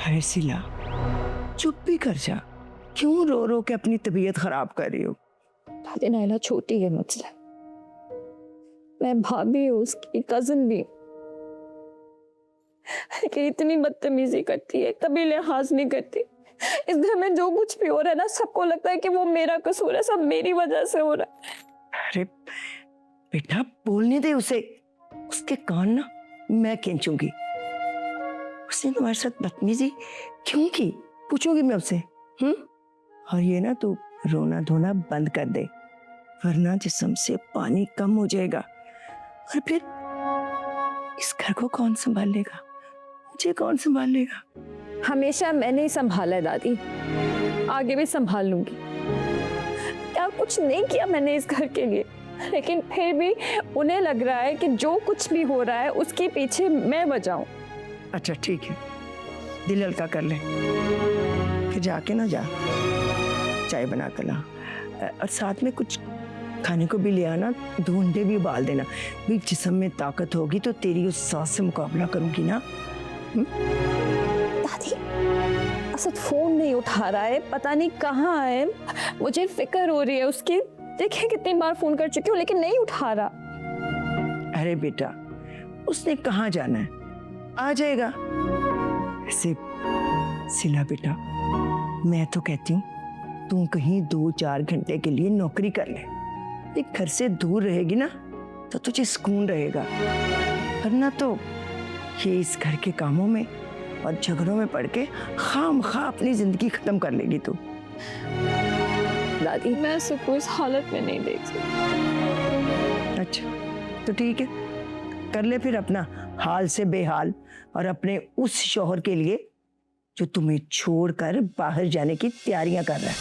अरे सिला, चुप भी कर जा। क्यों रो रो के अपनी तबीयत खराब कर रही हो? दादी नायला छोटी है मुझसे, मैं भाभी हूँ, उसकी कजिन भी, कि इतनी बदतमीजी करती है, कभी लिहाज नहीं करती। इस घर में जो कुछ भी हो रहा है ना, सबको लगता है कि वो मेरा कसूर है, सब मेरी वजह से हो रहा है। अरे बेटा बोलने दे उसे, उसके कान ना मैं खींचूंगी। उसने तुम्हारे साथ बदतमीजी क्यों की पूछूंगी मैं उससे। और ये ना तू रोना धोना बंद कर दे, वरना जिस्म से पानी कम हो जाएगा और फिर इस घर को कौन संभाल लेगा, मुझे कौन संभाल लेगा? हमेशा मैंने ही संभाला है दादी, आगे भी संभाल लूंगी। क्या कुछ नहीं किया मैंने इस घर के लिए, लेकिन फिर भी उन्हें लग रहा है कि जो कुछ भी हो रहा है उसके पीछे मैं वजह हूं। अच्छा ठीक है, दिल हल्का कर ले, फिर जाके ना जा चाय बना कर ला, और साथ में कुछ खाने को भी ले आना, ढूंढे भी उबाल देना। भी जिस्म में ताकत होगी तो तेरी उस सास से मुकाबला करूंगी ना। दादी असद फोन नहीं उठा रहा है, पता नहीं कहाँ है, मुझे फिक्र हो रही है उसकी। देखिए कितनी बार फोन कर चुकी हूँ लेकिन नहीं उठा रहा। अरे बेटा उसने कहाँ जाना है, आ जाएगा। ऐसे सिला बेटा, मैं तो कहती हूँ तू कहीं 2-4 घंटे के लिए नौकरी कर ले। एक घर से दूर रहेगी ना तो तुझे सुकून रहेगा, वरना तो ये इस घर के कामों में और झगड़ों में पड़ के खामखा अपनी जिंदगी खत्म कर लेगी तू। दादी मैं सबको इस हालत में नहीं देख सकती। अच्छा तो ठीक है, कर ले फिर अपना हाल से बेहाल, और अपने उस शौहर के लिए जो तुम्हें छोड़कर बाहर जाने की तैयारियां कर रहा है।